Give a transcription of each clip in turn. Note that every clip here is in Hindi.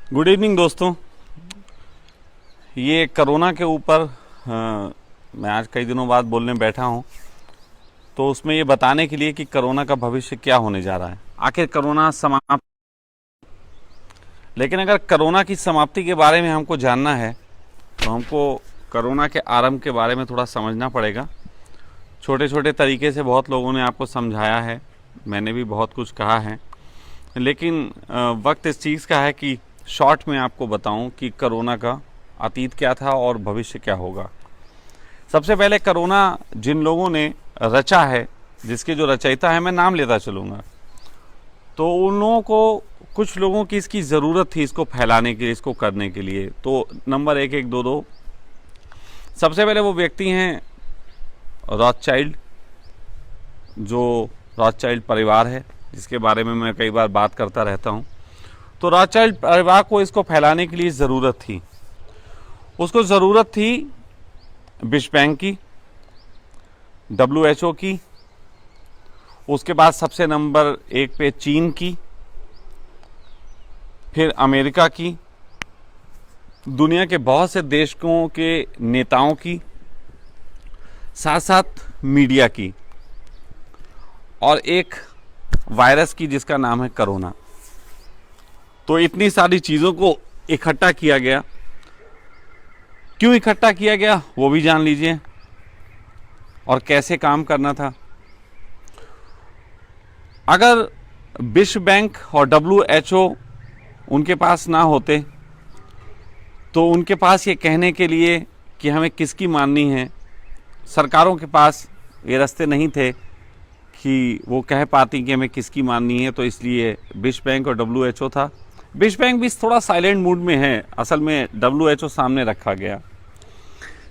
गुड इवनिंग दोस्तों। ये कोरोना के ऊपर मैं आज कई दिनों बाद बोलने बैठा हूँ, तो उसमें ये बताने के लिए कि कोरोना का भविष्य क्या होने जा रहा है। आखिर कोरोना समाप्त, लेकिन अगर कोरोना की समाप्ति के बारे में हमको जानना है तो हमको कोरोना के आरंभ के बारे में थोड़ा समझना पड़ेगा। छोटे छोटे तरीके से बहुत लोगों ने आपको समझाया है, मैंने भी बहुत कुछ कहा है, लेकिन वक्त इस चीज़ का है कि शॉर्ट में आपको बताऊं कि कोरोना का अतीत क्या था और भविष्य क्या होगा। सबसे पहले कोरोना जिन लोगों ने रचा है, जिसके जो रचयिता है, मैं नाम लेता चलूँगा, तो उन लोगों को, कुछ लोगों की इसकी ज़रूरत थी इसको फैलाने के लिए, इसको करने के लिए। तो नंबर 1 1 2 2 सबसे पहले वो व्यक्ति हैं रॉथचाइल्ड, जो रॉथचाइल्ड परिवार है, जिसके बारे में मैं कई बार बात करता रहता हूँ। तो रॉथचाइल्ड परिवार को इसको फैलाने के लिए ज़रूरत थी, उसको ज़रूरत थी विश्व बैंक की, WHO की, उसके बाद सबसे नंबर 1 पे चीन की, फिर अमेरिका की, दुनिया के बहुत से देशों के नेताओं की, साथ साथ मीडिया की, और एक वायरस की जिसका नाम है कोरोना। तो इतनी सारी चीज़ों को इकट्ठा किया गया। क्यों इकट्ठा किया गया वो भी जान लीजिए, और कैसे काम करना था। अगर विश्व बैंक और WHO उनके पास ना होते तो उनके पास ये कहने के लिए कि हमें किसकी माननी है, सरकारों के पास ये रास्ते नहीं थे कि वो कह पाती कि हमें किसकी माननी है, तो इसलिए विश्व बैंक और WHO था। विश्व बैंक भी थोड़ा साइलेंट मूड में है, असल में WHO सामने रखा गया।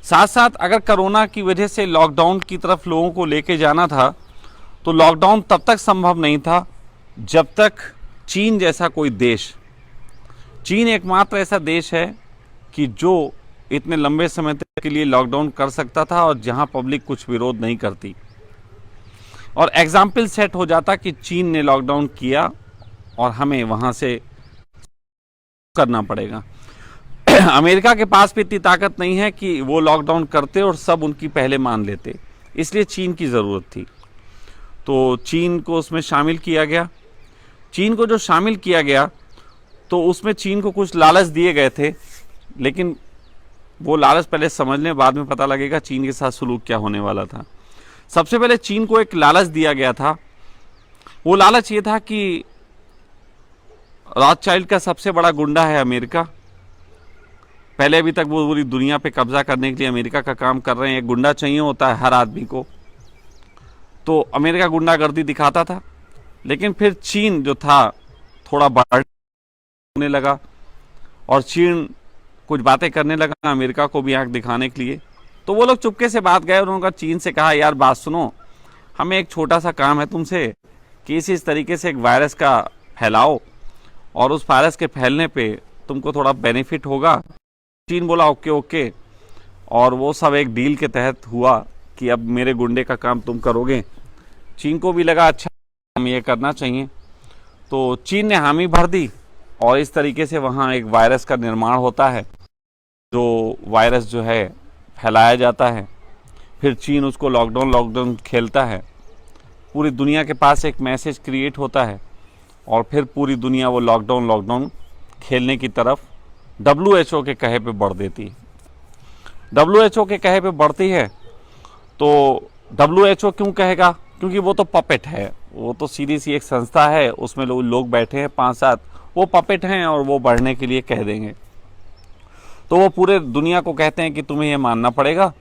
साथ साथ अगर कोरोना की वजह से लॉकडाउन की तरफ लोगों को लेके जाना था, तो लॉकडाउन तब तक संभव नहीं था जब तक चीन जैसा कोई देश, चीन एकमात्र ऐसा देश है कि जो इतने लंबे समय तक के लिए लॉकडाउन कर सकता था और जहां पब्लिक कुछ विरोध नहीं करती, और एग्जाम्पल सेट हो जाता कि चीन ने लॉकडाउन किया और हमें वहां से करना पड़ेगा। अमेरिका के पास भी इतनी ताकत नहीं है कि वो लॉकडाउन करते और सब उनकी पहले मान लेते, इसलिए चीन की ज़रूरत थी। तो चीन को उसमें शामिल किया गया। चीन को जो शामिल किया गया तो उसमें चीन को कुछ लालच दिए गए थे, लेकिन वो लालच पहले समझ लें, बाद में पता लगेगा चीन के साथ सुलूक क्या होने वाला था। सबसे पहले चीन को एक लालच दिया गया था। वो लालच ये था कि रॉथचाइल्ड का सबसे बड़ा गुंडा है अमेरिका। पहले अभी तक वो पूरी दुनिया पे कब्जा करने के लिए अमेरिका का काम कर रहे हैं। एक गुंडा चाहिए होता है हर आदमी को, तो अमेरिका गुंडागर्दी दिखाता था। लेकिन फिर चीन जो था थोड़ा बढ़ने लगा और चीन कुछ बातें करने लगा अमेरिका को भी आंख दिखाने के लिए। तो वो लोग चुपके से बात गए और उन्होंने चीन से कहा, यार बात सुनो, हमें एक छोटा सा काम है तुमसे कि इस तरीके से एक वायरस का फैलाओ और उस वायरस के फैलने पे तुमको थोड़ा बेनिफिट होगा। चीन बोला ओके ओके, और वो सब एक डील के तहत हुआ कि अब मेरे गुंडे का काम तुम करोगे। चीन को भी लगा अच्छा हम ये करना चाहिए, तो चीन ने हामी भर दी और इस तरीके से वहाँ एक वायरस का निर्माण होता है, जो वायरस जो है फैलाया जाता है। फिर चीन उसको लॉकडाउन खेलता है, पूरी दुनिया के पास एक मैसेज क्रिएट होता है और फिर पूरी दुनिया वो लॉकडाउन खेलने की तरफ WHO के कहे पे बढ़ देती है। WHO के कहे पे बढ़ती है तो WHO क्यों कहेगा? क्योंकि वो तो पपेट है, वो तो सीधी सी एक संस्था है, उसमें लोग बैठे हैं 5-7, वो पपेट हैं और वो बढ़ने के लिए कह देंगे। तो वो पूरे दुनिया को कहते हैं कि तुम्हें ये मानना पड़ेगा।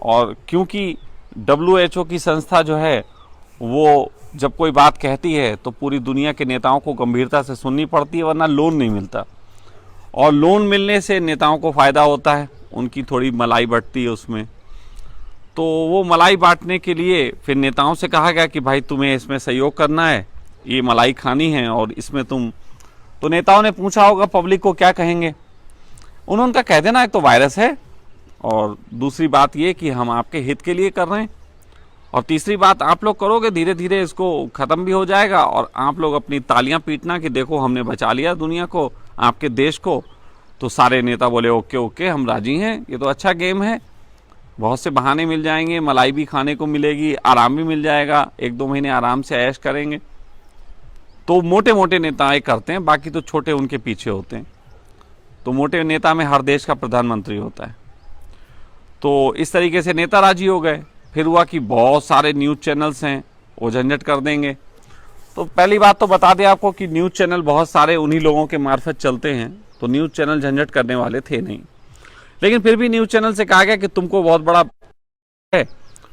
और क्योंकि WHO की संस्था जो है वो जब कोई बात कहती है तो पूरी दुनिया के नेताओं को गंभीरता से सुननी पड़ती है, वरना लोन नहीं मिलता, और लोन मिलने से नेताओं को फ़ायदा होता है, उनकी थोड़ी मलाई बढ़ती है उसमें। तो वो मलाई बांटने के लिए फिर नेताओं से कहा गया कि भाई तुम्हें इसमें सहयोग करना है, ये मलाई खानी है और इसमें तुम। तो नेताओं ने पूछा होगा पब्लिक को क्या कहेंगे, उन्होंने कहा कह देना एक तो वायरस है, और दूसरी बात ये कि हम आपके हित के लिए कर रहे हैं, और तीसरी बात आप लोग करोगे धीरे धीरे इसको ख़त्म भी हो जाएगा, और आप लोग अपनी तालियां पीटना कि देखो हमने बचा लिया दुनिया को, आपके देश को, तो सारे नेता बोले ओके ओके हम राजी हैं, ये तो अच्छा गेम है, बहुत से बहाने मिल जाएंगे, मलाई भी खाने को मिलेगी, आराम भी मिल जाएगा, 1-2 महीने आराम से ऐश करेंगे। तो मोटे मोटे नेता ये करते हैं, बाकी तो छोटे उनके पीछे होते हैं। तो मोटे नेता में हर देश का प्रधानमंत्री होता है। तो इस तरीके से नेता राजी हो गए। फिर हुआ कि बहुत सारे न्यूज़ चैनल्स हैं, वो झंझट कर देंगे। तो पहली बात तो बता दें आपको कि न्यूज़ चैनल बहुत सारे उन्हीं लोगों के मार्फत चलते हैं, तो न्यूज़ चैनल झंझट करने वाले थे नहीं। लेकिन फिर भी न्यूज़ चैनल से कहा गया कि तुमको बहुत बड़ा है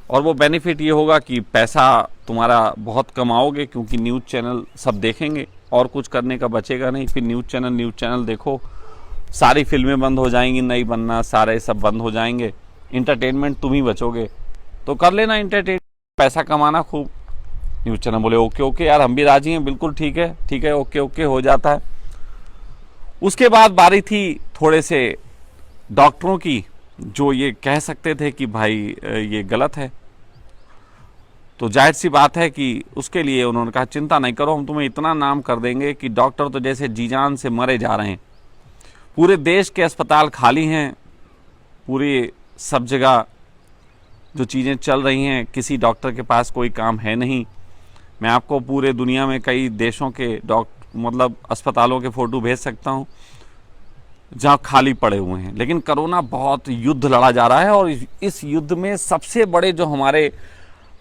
और वो बेनिफिट ये होगा कि पैसा तुम्हारा बहुत कमाओगे, क्योंकि न्यूज़ चैनल सब देखेंगे और कुछ करने का बचेगा नहीं। फिर न्यूज़ चैनल देखो, सारी फिल्में बंद हो जाएंगी, नहीं बनना, सारे सब बंद हो जाएंगे, इंटरटेनमेंट तुम ही बचोगे, तो कर लेना इंटरटेनमेंट, पैसा कमाना खूब। न्यूज़ चैनल बोले ओके ओके यार हम भी राजी हैं, बिल्कुल ठीक है ओके ओके हो जाता है। उसके बाद बारी थी थोड़े से डॉक्टरों की, जो ये कह सकते थे कि भाई ये गलत है। तो जाहिर सी बात है कि उसके लिए उन्होंने कहा चिंता नहीं करो, हम तुम्हें इतना नाम कर देंगे कि डॉक्टर तो जैसे जी जान से मरे जा रहे हैं। पूरे देश के अस्पताल खाली हैं, पूरी सब जगह जो चीज़ें चल रही हैं, किसी डॉक्टर के पास कोई काम है नहीं। मैं आपको पूरे दुनिया में कई देशों के मतलब अस्पतालों के फ़ोटो भेज सकता हूँ जहाँ खाली पड़े हुए हैं। लेकिन कोरोना बहुत युद्ध लड़ा जा रहा है और इस युद्ध में सबसे बड़े जो हमारे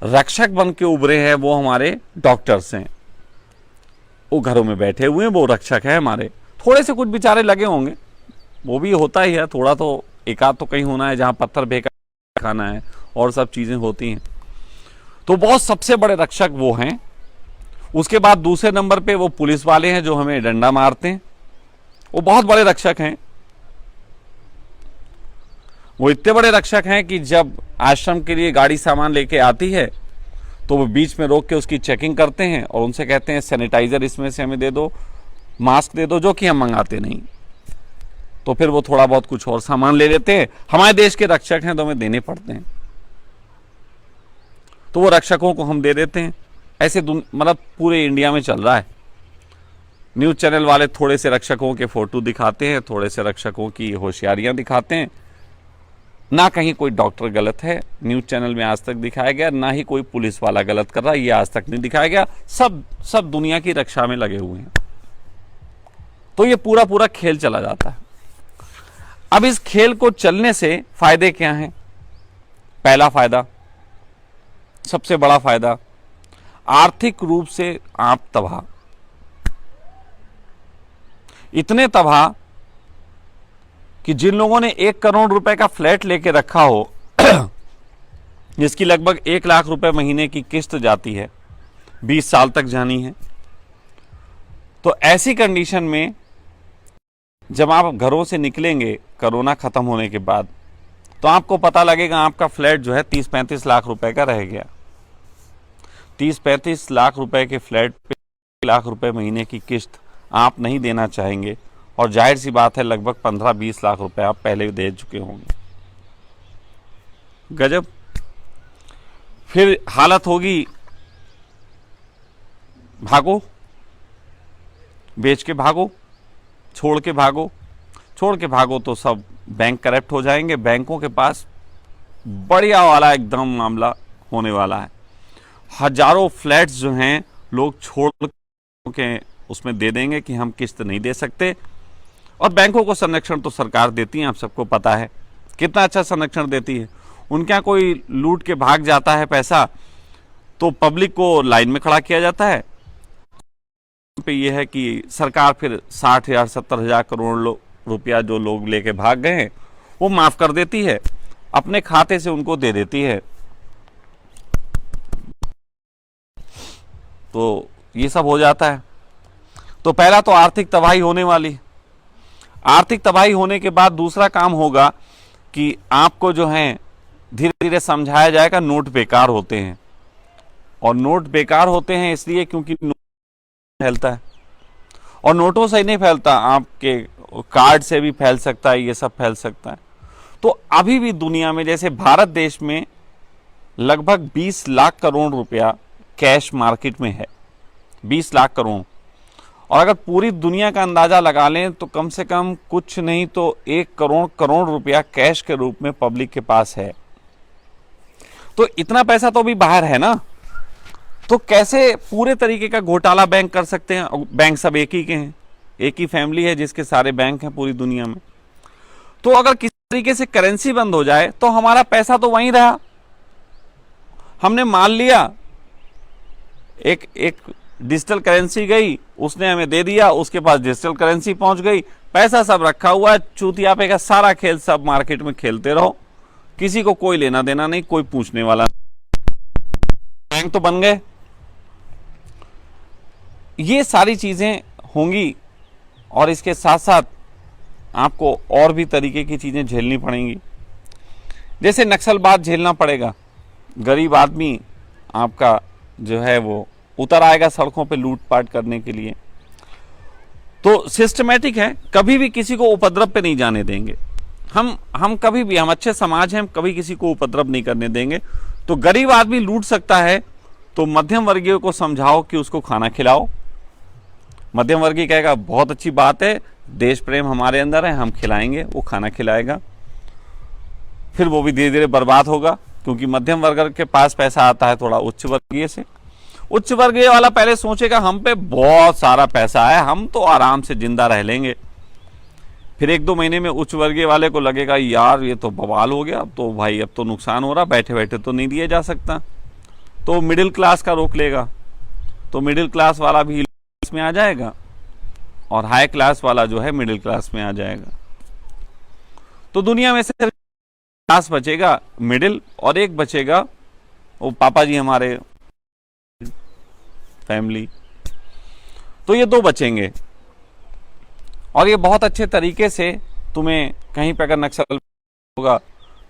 रक्षक बन के उभरे हैं वो हमारे डॉक्टर्स हैं। वो घरों में बैठे हुए हैं, वो रक्षक है हमारे। थोड़े से कुछ बेचारे लगे होंगे, वो भी होता ही है, थोड़ा तो एक आध तो कहीं होना है जहाँ पत्थर फेंका खाना है और सब चीज़ें होती हैं। तो बहुत सबसे बड़े रक्षक वो हैं। उसके बाद दूसरे नंबर पे वो पुलिस वाले हैं जो हमें डंडा मारते हैं, वो बहुत बड़े रक्षक हैं। वो इतने बड़े रक्षक हैं कि जब आश्रम के लिए गाड़ी सामान लेके आती है तो वो बीच में रोक के उसकी चेकिंग करते हैं और उनसे कहते हैं सैनिटाइजर इसमें से हमें दे दो, मास्क दे दो, जो कि हम मंगाते नहीं। तो फिर वो थोड़ा बहुत कुछ और सामान ले लेते हैं, हमारे देश के रक्षक हैं तो हमें देने पड़ते हैं, तो वो रक्षकों को हम दे देते हैं। ऐसे मतलब पूरे इंडिया में चल रहा है। न्यूज़ चैनल वाले थोड़े से रक्षकों के फोटो दिखाते हैं, थोड़े से रक्षकों की होशियारियां दिखाते हैं। ना कहीं कोई डॉक्टर गलत है न्यूज़ चैनल में आज तक दिखाया गया, ना ही कोई पुलिस वाला गलत कर रहा है, ये आज तक नहीं दिखाया गया। सब दुनिया की रक्षा में लगे हुए हैं। तो ये पूरा खेल चला जाता है। अब इस खेल को चलने से फायदे क्या हैं? पहला फायदा, सबसे बड़ा फायदा, आर्थिक रूप से आप तबाह, इतने तबाह कि जिन लोगों ने 1 करोड़ रुपए का फ्लैट लेके रखा हो जिसकी लगभग 1 लाख रुपए महीने की किस्त जाती है, 20 साल तक जानी है, तो ऐसी कंडीशन में जब आप घरों से निकलेंगे कोरोना खत्म होने के बाद, तो आपको पता लगेगा आपका फ्लैट जो है 30-35 लाख रुपए का रह गया। 30-35 लाख रुपए के फ्लैट पे 1 लाख रुपए महीने की किस्त आप नहीं देना चाहेंगे, और जाहिर सी बात है लगभग 15-20 लाख रुपए आप पहले दे चुके होंगे। गजब। फिर हालत होगी भागो, बेच के भागो, छोड़ के भागो तो सब बैंक करप्ट हो जाएंगे। बैंकों के पास बढ़िया वाला एकदम मामला होने वाला है। हजारों फ्लैट्स जो हैं लोग छोड़ के उसमें दे देंगे कि हम किस्त नहीं दे सकते। और बैंकों को संरक्षण तो सरकार देती है, आप सबको पता है कितना अच्छा संरक्षण देती है। उनके यहाँ कोई लूट के भाग जाता है पैसा तो पब्लिक को लाइन में खड़ा किया जाता है। पे ये है कि सरकार फिर 60,000 70,000 करोड़ रुपया जो लोग लेके भाग गए हैं वो माफ कर देती है, अपने खाते से उनको दे देती है। तो ये सब हो जाता है। तो पहला तो आर्थिक तबाही होने वाली। आर्थिक तबाही होने के बाद दूसरा काम होगा कि आपको जो है धीरे धीरे समझाया जाएगा नोट बेकार होते हैं। और नोट बेकार होते हैं इसलिए क्योंकि नोट फैलता है, और नोटों से ही नहीं फैलता, आपके कार्ड से भी फैल सकता है, ये सब फैल सकता है। तो अभी भी दुनिया में जैसे भारत देश में लगभग 20 लाख करोड़ रुपया कैश मार्केट में है, 20 लाख करोड़, और अगर पूरी दुनिया का अंदाजा लगा लें तो कम से कम कुछ नहीं तो 1 करोड़ रुपया कैश के रूप में पब्लिक के पास है। तो इतना पैसा तो अभी बाहर है ना, तो कैसे पूरे तरीके का घोटाला बैंक कर सकते हैं? बैंक सब एक ही के हैं, एक ही फैमिली है जिसके सारे बैंक हैं पूरी दुनिया में। तो अगर किसी तरीके से करेंसी बंद हो जाए तो हमारा पैसा तो वहीं रहा। हमने मान लिया एक डिजिटल करेंसी गई, उसने हमें दे दिया, उसके पास डिजिटल करेंसी पहुंच गई, पैसा सब रखा हुआ है, चूतियापे का सारा खेल सब मार्केट में खेलते रहो, किसी को कोई लेना देना नहीं, कोई पूछने वाला नहीं। बैंक तो बन गए। ये सारी चीजें होंगी और इसके साथ साथ आपको और भी तरीके की चीजें झेलनी पड़ेंगी, जैसे नक्सलवाद झेलना पड़ेगा। गरीब आदमी आपका जो है वो उतर आएगा सड़कों पे लूटपाट करने के लिए। तो सिस्टमेटिक है, कभी भी किसी को उपद्रव पे नहीं जाने देंगे। हम कभी भी, हम अच्छे समाज हैं, हम कभी किसी को उपद्रव नहीं करने देंगे। तो गरीब आदमी लूट सकता है तो मध्यम वर्गीय को समझाओ कि उसको खाना खिलाओ। मध्यम वर्गीय कहेगा बहुत अच्छी बात है, देश प्रेम हमारे अंदर है, हम खिलाएंगे, वो खाना खिलाएगा। फिर वो भी धीरे धीरे बर्बाद होगा, क्योंकि मध्यम वर्ग के पास पैसा आता है थोड़ा उच्च वर्गीय से। उच्च वर्गीय वाला पहले सोचेगा हम पे बहुत सारा पैसा है, हम तो आराम से जिंदा रह लेंगे। फिर 1-2 महीने में उच्च वर्गीय वाले को लगेगा यार ये तो बवाल हो गया, अब तो भाई अब तो नुकसान हो रहा, बैठे बैठे तो नहीं दिया जा सकता। तो मिडिल क्लास का रोक लेगा, तो मिडिल क्लास वाला भी में आ जाएगा और हाई क्लास वाला जो है मिडिल क्लास में आ जाएगा। तो दुनिया में से क्लास बचेगा मिडिल, और एक बचेगा वो पापा जी हमारे फैमिली। तो ये 2 बचेंगे। और ये बहुत अच्छे तरीके से तुम्हें कहीं पे अगर नक्सल होगा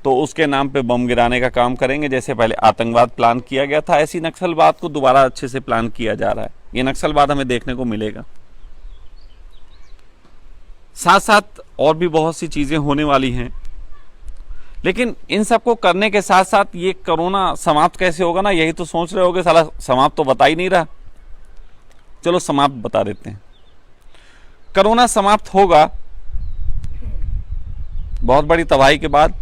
तो उसके नाम पे बम गिराने का काम करेंगे। जैसे पहले आतंकवाद प्लान किया गया था, ऐसी नक्सलवाद को दोबारा अच्छे से प्लान किया जा रहा है। ये नक्सलवाद हमें देखने को मिलेगा। साथ साथ और भी बहुत सी चीजें होने वाली हैं, लेकिन इन सबको करने के साथ साथ ये कोरोना समाप्त कैसे होगा ना, यही तो सोच रहे होगे साला समाप्त तो बता ही नहीं रहा। चलो समाप्त बता देते हैं। कोरोना समाप्त होगा बहुत बड़ी तबाही के बाद।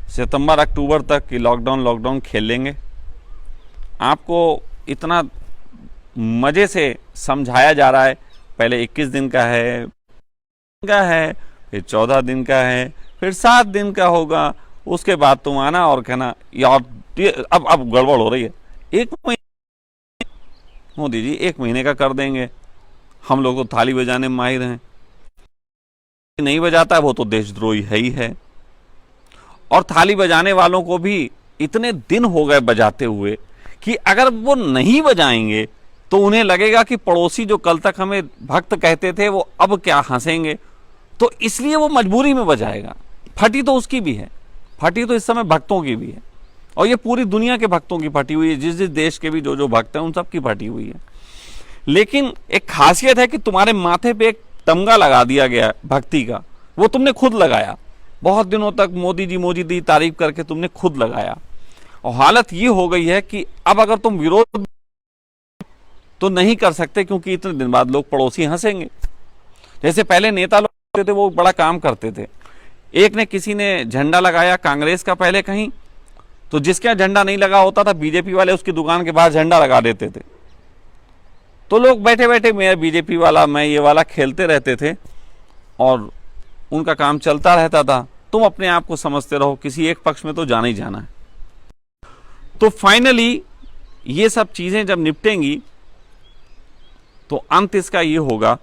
सितंबर अक्टूबर तक की लॉकडाउन खेल लेंगे। आपको इतना मजे से समझाया जा रहा है, पहले 21 दिन का है, फिर 14 दिन का है, फिर 7 दिन का होगा। उसके बाद तुम आना और कहना यार अब गड़बड़ हो रही है। 1 महीने मोदी जी 1 महीने का कर देंगे। हम लोग तो थाली बजाने में माहिर हैं, नहीं बजाता है वो तो देशद्रोही है ही है। और थाली बजाने वालों को भी इतने दिन हो गए बजाते हुए कि अगर वो नहीं बजाएंगे तो उन्हें लगेगा कि पड़ोसी जो कल तक हमें भक्त कहते थे वो अब क्या हंसेंगे, तो इसलिए वो मजबूरी में बजाएगा। फटी तो उसकी भी है, फटी तो इस समय भक्तों की भी है, और ये पूरी दुनिया के भक्तों की फटी हुई है। जिस जिस देश के भी जो भक्त हैं उन सब की फटी हुई है। लेकिन एक खासियत है कि तुम्हारे माथे पे एक तमगा लगा दिया गया भक्ति का, वो तुमने खुद लगाया। बहुत दिनों तक मोदी जी तारीफ करके तुमने खुद लगाया, और हालत ये हो गई है कि अब अगर तुम विरोध तो नहीं कर सकते, क्योंकि इतने दिन बाद लोग पड़ोसी हंसेंगे। जैसे पहले नेता लोग होते थे वो बड़ा काम करते थे। एक ने किसी ने झंडा लगाया कांग्रेस का पहले कहीं, तो जिसके यहाँ झंडा नहीं लगा होता था बीजेपी वाले उसकी दुकान के बाहर झंडा लगा देते थे। तो लोग बैठे बैठे मैं बीजेपी वाला, मैं ये वाला खेलते रहते थे और उनका काम चलता रहता था। तुम अपने आप को समझते रहो, किसी एक पक्ष में तो जाना ही जाना है। तो फाइनली ये सब चीजें जब निपटेंगी तो अंत इसका ये होगा,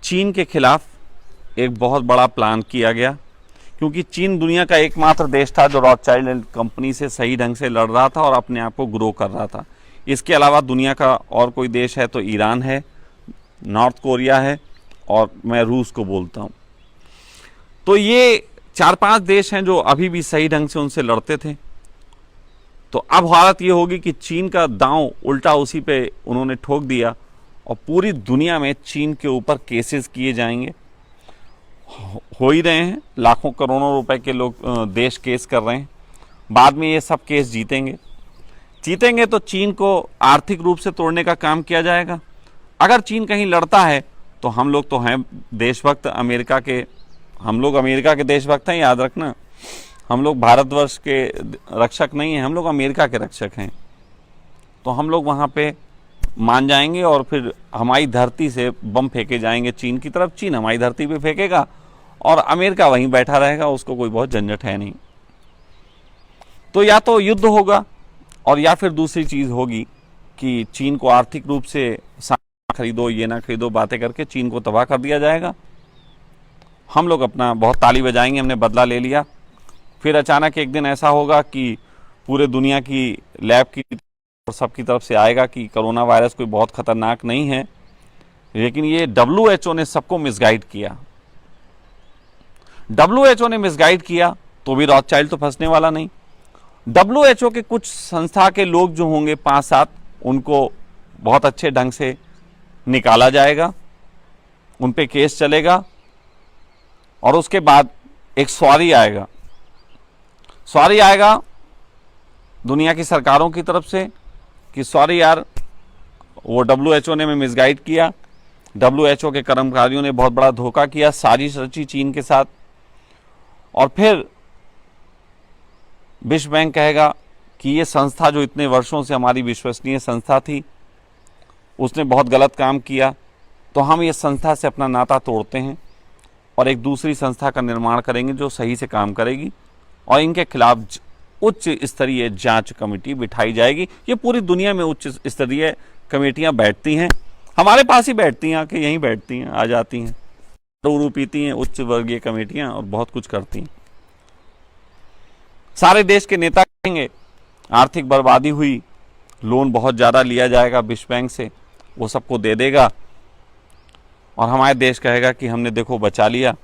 चीन के खिलाफ एक बहुत बड़ा प्लान किया गया, क्योंकि चीन दुनिया का एकमात्र देश था जो रॉथस्चाइल्ड कंपनी से सही ढंग से लड़ रहा था और अपने आप को ग्रो कर रहा था। इसके अलावा दुनिया का और कोई देश है तो ईरान है, नॉर्थ कोरिया है, और मैं रूस को बोलता हूं। तो ये 4-5 देश हैं जो अभी भी सही ढंग से उनसे लड़ते थे। तो अब हालत ये होगी कि चीन का दांव उल्टा उसी पे उन्होंने ठोक दिया, और पूरी दुनिया में चीन के ऊपर केसेस किए जाएंगे। हो ही रहे हैं, लाखों करोड़ों रुपए के लोग देश केस कर रहे हैं। बाद में ये सब केस जीतेंगे। जीतेंगे तो चीन को आर्थिक रूप से तोड़ने का काम किया जाएगा। अगर चीन कहीं लड़ता है तो हम लोग तो हैं देशभक्त अमेरिका के, हम लोग अमेरिका के देशभक्त हैं, याद रखना। हम लोग भारतवर्ष के रक्षक नहीं हैं, हम लोग अमेरिका के रक्षक हैं। तो हम लोग वहाँ पे मान जाएंगे और फिर हमारी धरती से बम फेंके जाएंगे चीन की तरफ, चीन हमारी धरती पे फेंकेगा और अमेरिका वहीं बैठा रहेगा, उसको कोई बहुत झंझट है नहीं। तो या तो युद्ध होगा और या फिर दूसरी चीज़ होगी कि चीन को आर्थिक रूप से खरीदो ये ना खरीदो बातें करके चीन को तबाह कर दिया जाएगा। हम लोग अपना बहुत ताली बजाएंगे, हमने बदला ले लिया। फिर अचानक एक दिन ऐसा होगा कि पूरे दुनिया की लैब की और सबकी तरफ से आएगा कि कोरोना वायरस कोई बहुत खतरनाक नहीं है, लेकिन ये WHO ने सबको मिसगाइड किया। WHO ने मिसगाइड किया तो भी रॉथचाइल्ड तो फंसने वाला नहीं। WHO के कुछ संस्था के लोग जो होंगे 5-7, उनको बहुत अच्छे ढंग से निकाला जाएगा, उन पे केस चलेगा और उसके बाद एक सॉरी आएगा। सॉरी आएगा दुनिया की सरकारों की तरफ से कि सॉरी यार, वो WHO ने मिसगाइड किया, WHO के कर्मचारियों ने बहुत बड़ा धोखा किया, साजिश रची चीन के साथ। और फिर विश्व बैंक कहेगा कि ये संस्था जो इतने वर्षों से हमारी विश्वसनीय संस्था थी, उसने बहुत गलत काम किया, तो हम ये संस्था से अपना नाता तोड़ते हैं और एक दूसरी संस्था का निर्माण करेंगे जो सही से काम करेगी और इनके खिलाफ उच्च स्तरीय जांच कमेटी बिठाई जाएगी। ये पूरी दुनिया में उच्च स्तरीय कमेटियां बैठती हैं, हमारे पास ही बैठती हैं, आके यहीं बैठती हैं, आ जाती हैं, दारू पीती हैं, उच्च वर्गीय कमेटियां, और बहुत कुछ करती हैं। सारे देश के नेता कहेंगे आर्थिक बर्बादी हुई, लोन बहुत ज़्यादा लिया जाएगा विश्व बैंक से, वो सबको दे देगा और हमारे देश कहेगा कि हमने देखो बचा लिया।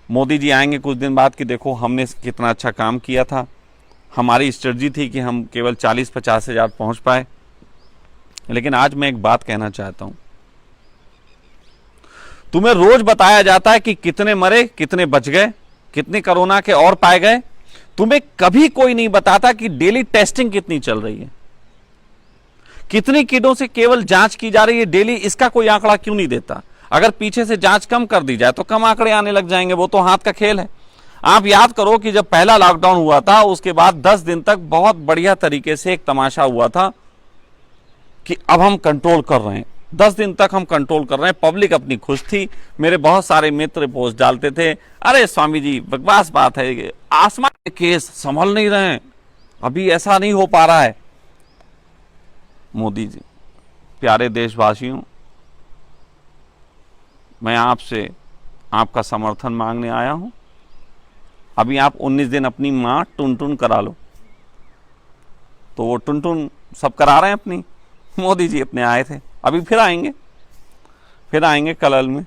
मोदी जी आएंगे कुछ दिन बाद कि देखो हमने कितना अच्छा काम किया था, हमारी स्ट्रेटजी थी कि हम केवल 40-50 हज़ार पहुँच पाए। लेकिन आज मैं एक बात कहना चाहता हूँ, तुम्हें रोज बताया जाता है कि कितने मरे, कितने बच गए, कितने कोरोना के और पाए गए, तुम्हें कभी कोई नहीं बताता कि डेली टेस्टिंग कितनी चल रही है, कितनी किटों से केवल जांच की जा रही है डेली। इसका कोई आंकड़ा क्यों नहीं देता? अगर पीछे से जांच कम कर दी जाए तो कम आंकड़े आने लग जाएंगे, वो तो हाथ का खेल है। आप याद करो कि जब पहला लॉकडाउन हुआ था उसके बाद 10 दिन तक बहुत बढ़िया तरीके से एक तमाशा हुआ था कि अब हम कंट्रोल कर रहे हैं, 10 दिन तक हम कंट्रोल कर रहे हैं, पब्लिक अपनी खुश थी। मेरे बहुत सारे मित्र पोस्ट डालते थे, अरे स्वामी जी बकवास बात है, आसमान के केस संभल नहीं रहे हैं, अभी ऐसा नहीं हो पा रहा है। मोदी जी, प्यारे देशवासियों, मैं आपसे आपका समर्थन मांगने आया हूं। अभी आप 19 दिन अपनी मां टुन करा लो, तो वो टुन सब करा रहे हैं अपनी। मोदी जी अपने आए थे, अभी फिर आएंगे कलल में,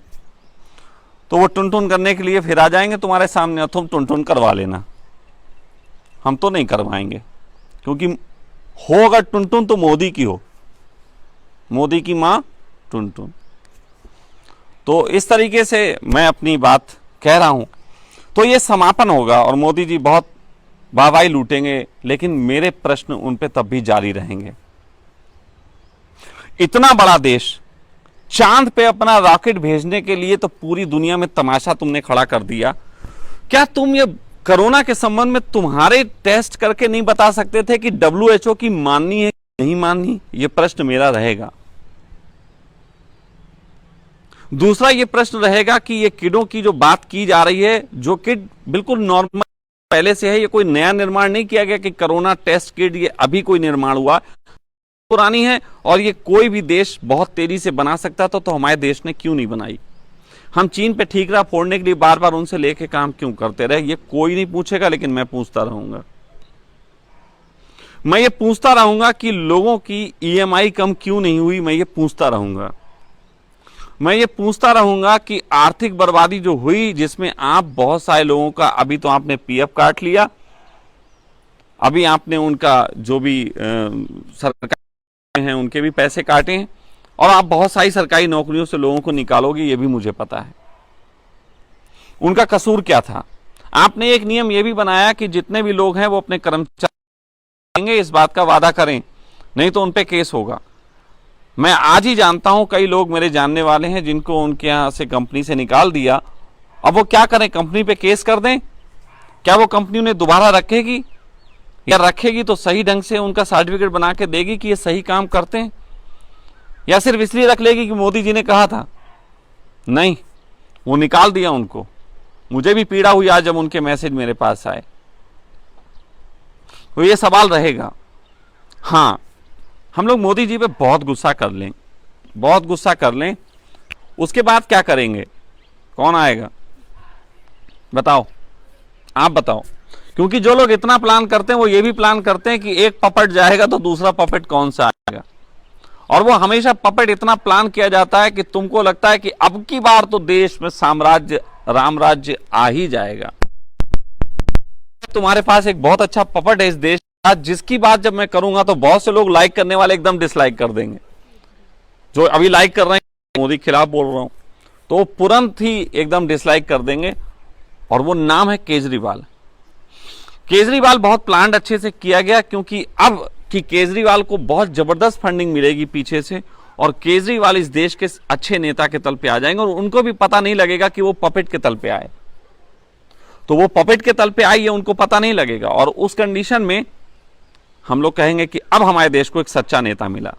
तो वो टुन करने के लिए फिर आ जाएंगे तुम्हारे सामने, और तुम टुन करवा लेना, हम तो नहीं करवाएंगे। क्योंकि हो अगर टुन तो मोदी की हो, मोदी की मां टुन। तो इस तरीके से मैं अपनी बात कह रहा हूं। तो ये समापन होगा और मोदी जी बहुत वाहवाही लूटेंगे, लेकिन मेरे प्रश्न उन पे तब भी जारी रहेंगे। इतना बड़ा देश चांद पे अपना रॉकेट भेजने के लिए तो पूरी दुनिया में तमाशा तुमने खड़ा कर दिया। क्या तुम ये कोरोना के संबंध में तुम्हारे टेस्ट करके नहीं बता सकते थे कि WHO की माननी है कि नहीं माननी? ये प्रश्न मेरा रहेगा। दूसरा ये प्रश्न रहेगा कि ये किडों की जो बात की जा रही है, जो किट बिल्कुल नॉर्मल पहले से है, ये कोई नया निर्माण नहीं किया गया कि कोरोना टेस्ट किट ये अभी कोई निर्माण हुआ, पुरानी है और ये कोई भी देश बहुत तेजी से बना सकता था, तो हमारे देश ने क्यों नहीं बनाई? हम चीन पे ठीकरा फोड़ने के लिए बार बार उनसे लेके काम क्यों करते रहे? ये कोई नहीं पूछेगा, लेकिन मैं पूछता रहूंगा। मैं ये पूछता रहूंगा कि लोगों की EMI कम क्यों नहीं हुई, मैं ये पूछता रहूंगा। मैं ये पूछता रहूंगा कि आर्थिक बर्बादी जो हुई, जिसमें आप बहुत सारे लोगों का, अभी तो आपने PF काट लिया, अभी आपने उनका जो भी सरकार हैं उनके भी पैसे काटे हैं, और आप बहुत सारी सरकारी नौकरियों से लोगों को निकालोगे, ये भी मुझे पता है। उनका कसूर क्या था? आपने एक नियम ये भी बनाया कि जितने भी लोग हैं वो अपने कर्मचारी इस बात का वादा करें, नहीं तो उन पे केस होगा। मैं आज ही जानता हूं कई लोग मेरे जानने वाले हैं जिनको उनके यहां से कंपनी से निकाल दिया। अब वो क्या करें, कंपनी पे केस कर दें? क्या वो कंपनी उन्हें दोबारा रखेगी? या रखेगी तो सही ढंग से उनका सर्टिफिकेट बना के देगी कि ये सही काम करते हैं, या सिर्फ इसलिए रख लेगी कि मोदी जी ने कहा था? नहीं, वो निकाल दिया उनको। मुझे भी पीड़ा हुई आज जब उनके मैसेज मेरे पास आए। तो ये सवाल रहेगा। हाँ, हम लोग मोदी जी पे बहुत गुस्सा कर लें, बहुत गुस्सा कर लें, उसके बाद क्या करेंगे? कौन आएगा बताओ? आप बताओ। क्योंकि जो लोग इतना प्लान करते हैं वो ये भी प्लान करते हैं कि एक पपेट जाएगा तो दूसरा पपेट कौन सा आएगा। और वो हमेशा पपेट इतना प्लान किया जाता है कि तुमको लगता है कि अब की बार तो देश में साम्राज्य, रामराज्य आ ही जाएगा। तुम्हारे पास एक बहुत अच्छा पपेट है इस देश का, जिसकी बात जब मैं करूंगा तो बहुत से लोग लाइक करने वाले एकदम डिसलाइक कर देंगे। जो अभी लाइक कर रहे हैं, मोदी के खिलाफ बोल रहा हूं, तो तुरंत ही एकदम डिसलाइक कर देंगे। और वो नाम है केजरीवाल। केजरीवाल बहुत प्लान अच्छे से किया गया, क्योंकि अब कि केजरीवाल को बहुत जबरदस्त फंडिंग मिलेगी पीछे से, और केजरीवाल इस देश के अच्छे नेता के तल पे आ जाएंगे, और उनको भी पता नहीं लगेगा कि वो पपेट के तल पे आए। तो वो पपेट के तल पे आई है, उनको पता नहीं लगेगा। और उस कंडीशन में हम लोग कहेंगे कि अब हमारे देश को एक सच्चा नेता मिला।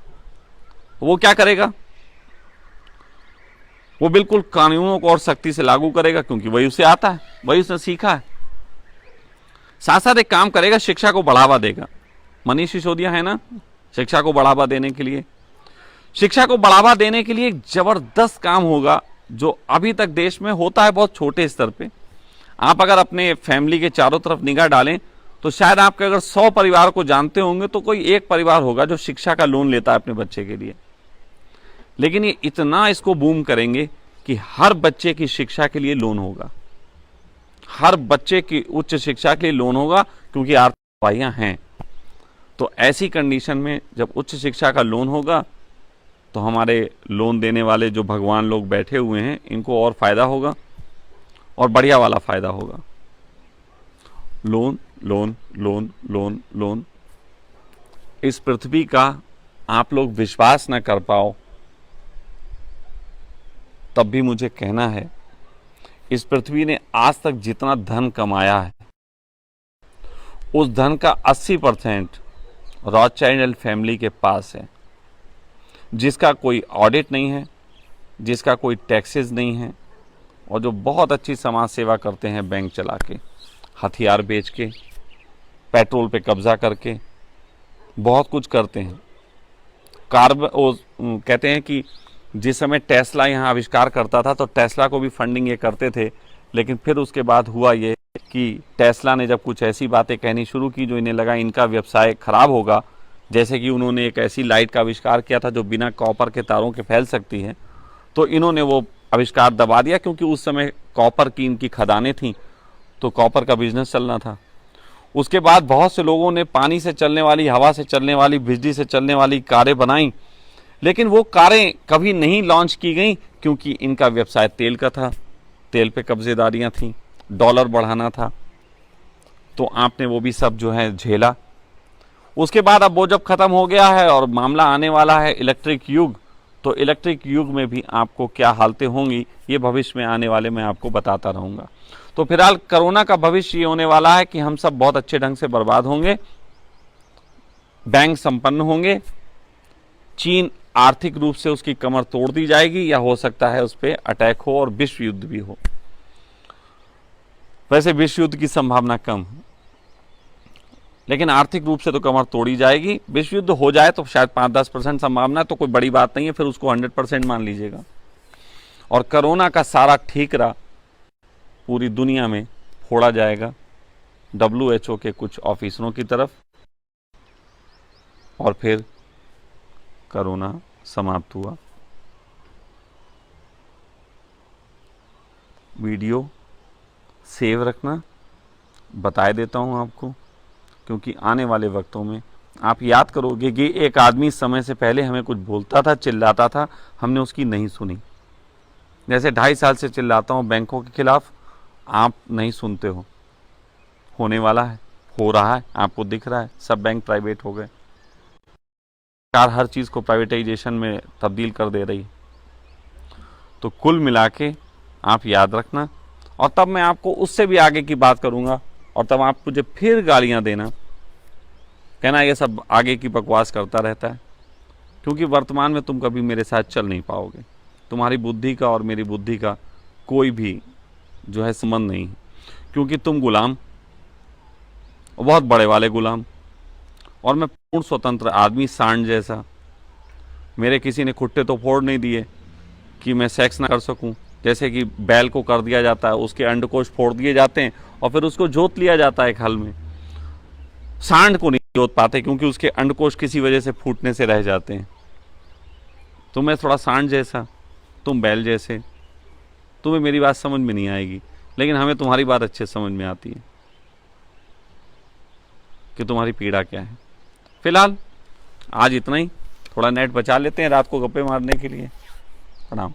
वो क्या करेगा? वो बिल्कुल कानूनों को और सख्ती से लागू करेगा, क्योंकि वही उसे आता है, वही उसने सीखा है। साथ साथ एक काम करेगा, शिक्षा को बढ़ावा देगा। मनीष सिसोदिया है ना, शिक्षा को बढ़ावा देने के लिए, शिक्षा को बढ़ावा देने के लिए एक जबरदस्त काम होगा, जो अभी तक देश में होता है बहुत छोटे स्तर पे। आप अगर अपने फैमिली के चारों तरफ निगाह डालें तो शायद आपके अगर 100 परिवार को जानते होंगे तो कोई एक परिवार होगा जो शिक्षा का लोन लेता है अपने बच्चे के लिए। लेकिन ये इतना इसको बूम करेंगे कि हर बच्चे की शिक्षा के लिए लोन होगा, हर बच्चे की उच्च शिक्षा के लिए लोन होगा, क्योंकि आर्थिक उपाइयां हैं। तो ऐसी कंडीशन में जब उच्च शिक्षा का लोन होगा तो हमारे लोन देने वाले जो भगवान लोग बैठे हुए हैं, इनको और फायदा होगा, और बढ़िया वाला फायदा होगा। Loan loan loan loan loan. इस पृथ्वी का आप लोग विश्वास ना कर पाओ तब भी मुझे कहना है, इस पृथ्वी ने आज तक जितना धन कमाया है, उस धन का 80% रॉथस्चाइल्ड फैमिली के पास है, जिसका कोई ऑडिट नहीं है, जिसका कोई टैक्सेस नहीं है, और जो बहुत अच्छी समाज सेवा करते हैं, बैंक चला के, हथियार बेच के, पेट्रोल पे कब्जा करके, बहुत कुछ करते हैं। कहते हैं कि जिस समय टेस्ला यहाँ आविष्कार करता था तो टेस्ला को भी फंडिंग ये करते थे, लेकिन फिर उसके बाद हुआ ये कि टेस्ला ने जब कुछ ऐसी बातें कहनी शुरू की जो इन्हें लगा इनका व्यवसाय खराब होगा, जैसे कि उन्होंने एक ऐसी लाइट का आविष्कार किया था जो बिना कॉपर के तारों के फैल सकती है, तो इन्होंने वो आविष्कार दबा दिया, क्योंकि उस समय कॉपर की इनकी खदानें थीं, तो कॉपर का बिजनेस चलना था। उसके बाद बहुत से लोगों ने पानी से चलने वाली, हवा से चलने वाली, बिजली से चलने वाली कारें बनाई, लेकिन वो कारें कभी नहीं लॉन्च की गई, क्योंकि इनका व्यवसाय तेल का था, तेल पे कब्जेदारियां थीं, डॉलर बढ़ाना था, तो आपने वो भी सब जो है झेला। उसके बाद अब वो जब खत्म हो गया है और मामला आने वाला है इलेक्ट्रिक युग, तो इलेक्ट्रिक युग में भी आपको क्या हालतें होंगी ये भविष्य में आने वाले मैं आपको बताता रहूँगा। तो फिलहाल कोरोना का भविष्य ये होने वाला है कि हम सब बहुत अच्छे ढंग से बर्बाद होंगे, बैंक संपन्न होंगे, चीन आर्थिक रूप से उसकी कमर तोड़ दी जाएगी, या हो सकता है उस पर अटैक हो और विश्व युद्ध भी हो। वैसे विश्व युद्ध की संभावना कम है, लेकिन आर्थिक रूप से तो कमर तोड़ी जाएगी। विश्व युद्ध हो जाए तो शायद 5-10% संभावना, तो कोई बड़ी बात नहीं है, फिर उसको 100% मान लीजिएगा। और कोरोना का सारा ठीकरा पूरी दुनिया में फोड़ा जाएगा WHO के कुछ ऑफिसरों की तरफ, और फिर कोरोना समाप्त हुआ। वीडियो सेव रखना, बताए देता हूं आपको, क्योंकि आने वाले वक्तों में आप याद करोगे कि एक आदमी समय से पहले हमें कुछ बोलता था, चिल्लाता था, हमने उसकी नहीं सुनी। जैसे 2.5 साल से चिल्लाता हूं बैंकों के खिलाफ, आप नहीं सुनते हो। होने वाला है हो रहा है, आपको दिख रहा है, सब बैंक प्राइवेट हो गए, सरकार हर चीज को प्राइवेटाइजेशन में तब्दील कर दे रही है। तो कुल मिला के आप याद रखना, और तब मैं आपको उससे भी आगे की बात करूंगा, और तब आप मुझे फिर गालियां देना, कहना ये सब आगे की बकवास करता रहता है, क्योंकि वर्तमान में तुम कभी मेरे साथ चल नहीं पाओगे। तुम्हारी बुद्धि का और मेरी बुद्धि का कोई भी जो है संबंध नहीं, क्योंकि तुम गुलाम, बहुत बड़े वाले गुलाम, और मैं पूर्ण स्वतंत्र आदमी, सांड जैसा। मेरे किसी ने खुट्टे तो फोड़ नहीं दिए कि मैं सेक्स ना कर सकूं, जैसे कि बैल को कर दिया जाता है, उसके अंडकोश फोड़ दिए जाते हैं और फिर उसको जोत लिया जाता है एक हल में। सांड को नहीं जोत पाते क्योंकि उसके अंडकोश किसी वजह से फूटने से रह जाते हैं। तो मैं थोड़ा सांड जैसा, तुम बैल जैसे। तुम्हें मेरी बात समझ में नहीं आएगी, लेकिन हमें तुम्हारी बात अच्छे समझ में आती है कि तुम्हारी पीड़ा क्या है। फिलहाल आज इतना ही, थोड़ा नेट बचा लेते हैं रात को गप्पे मारने के लिए। प्रणाम।